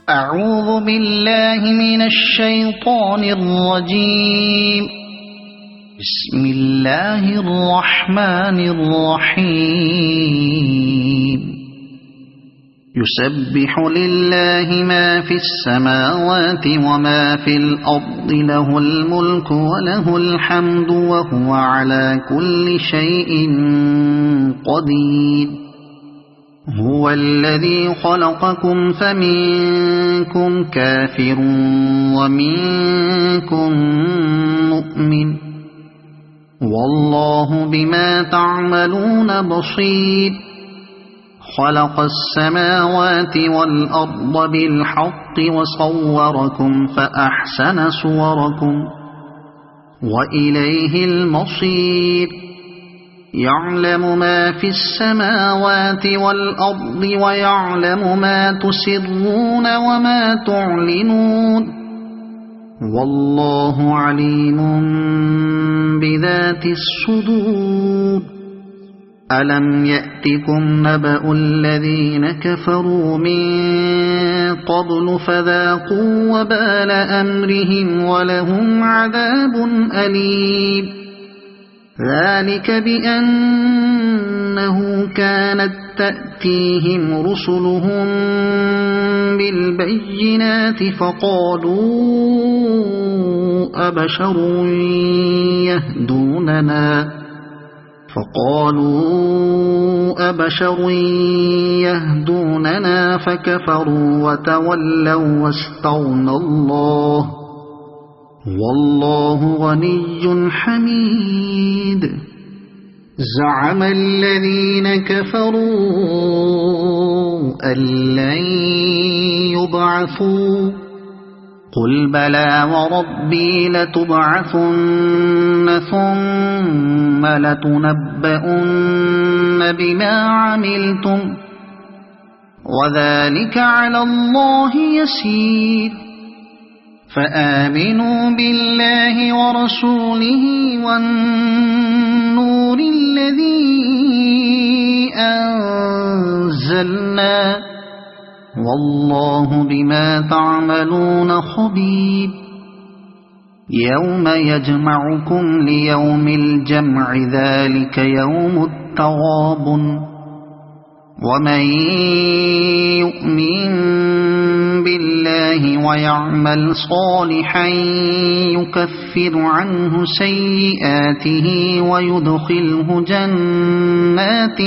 أعوذ بالله من الشيطان الرجيم. بسم الله الرحمن الرحيم. يسبح لله ما في السماوات وما في الأرض، له الملك وله الحمد وهو على كل شيء قدير. هو الذي خلقكم فمنكم كافر ومنكم مؤمن، والله بما تعملون بصير. خلق السماوات والأرض بالحق وصوركم فأحسن صوركم وإليه المصير. يعلم ما في السماوات والأرض ويعلم ما تسرون وما تعلنون، والله عليم بذات الصدور. ألم يأتكم نبأ الذين كفروا من قبل فذاقوا وبال أمرهم ولهم عذاب أليم. ذلك بأنه كانت تأتيهم رسلهم بالبينات فقالوا أبشر يهدوننا فكفروا وتولوا واستغنى الله، والله غني حميد. زعم الذين كفروا أن لن يبعثوا، قل بلى وربي لتبعثن ثم لتنبؤن بما عملتم وذلك على الله يسير. فآمنوا بالله ورسوله والنور الذي أنزلنا، والله بما تعملون خبير. يوم يجمعكم ليوم الجمع، ذلك يوم التغابن. ومن يؤمن بالله ويعمل صالحا يكفر عنه سيئاته ويدخله جنات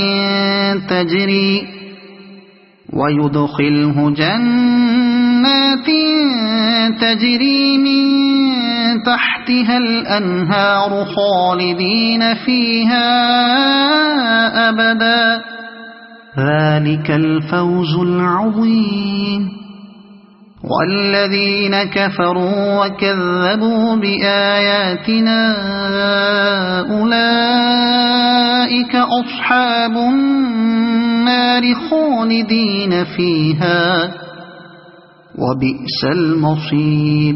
تجري من تحتها الأنهار خالدين فيها أبدا، ذلك الفوز العظيم. والذين كفروا وكذبوا بآياتنا أولئك أصحاب النار خالدين فيها وبئس المصير.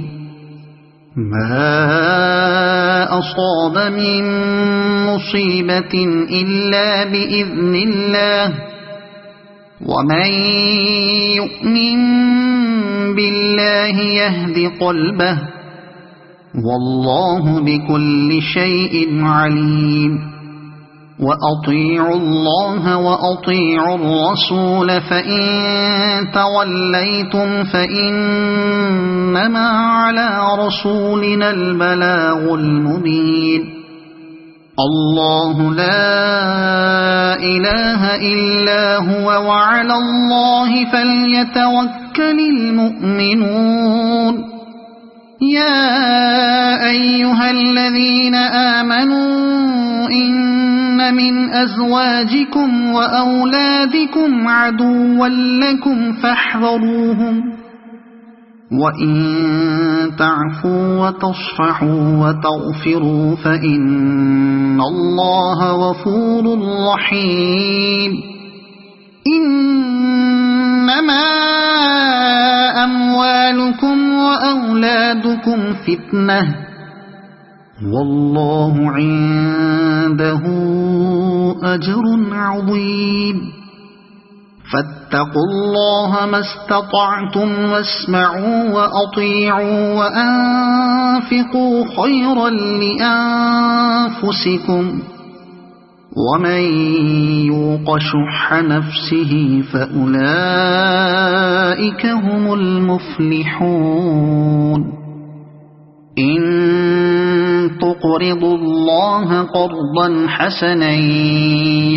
ما أصاب من مصيبة إلا بإذن الله، ومن يؤمن بالله يهد قلبه، والله بكل شيء عليم. وأطيعوا الله وأطيعوا الرسول، فإن توليتم فإنما على رسولنا البلاغ المبين. الله لا إله إلا هو، وعلى الله فليتوكل المؤمنون. يا أيها الذين آمنوا إن من أزواجكم وأولادكم عدوا لكم فاحذروهم، وإن تعفوا وتصفحوا وتغفروا فإن الله غفور رحيم. إنما أموالكم وأولادكم فتنة، والله عنده أجر عظيم. فاتقوا الله ما استطعتم واسمعوا وأطيعوا وأنفقوا خيرا لأنفسكم ومن يوق شح نفسه فأولئك هم المفلحون إن تقرضوا الله قرضا حسنا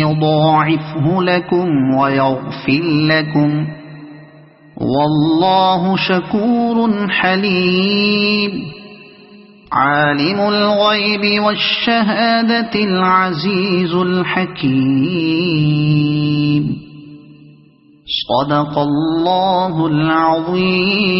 يضاعفه لكم ويغفر لكم والله شكور حليم عالم الغيب والشهادة العزيز الحكيم صدق الله العظيم.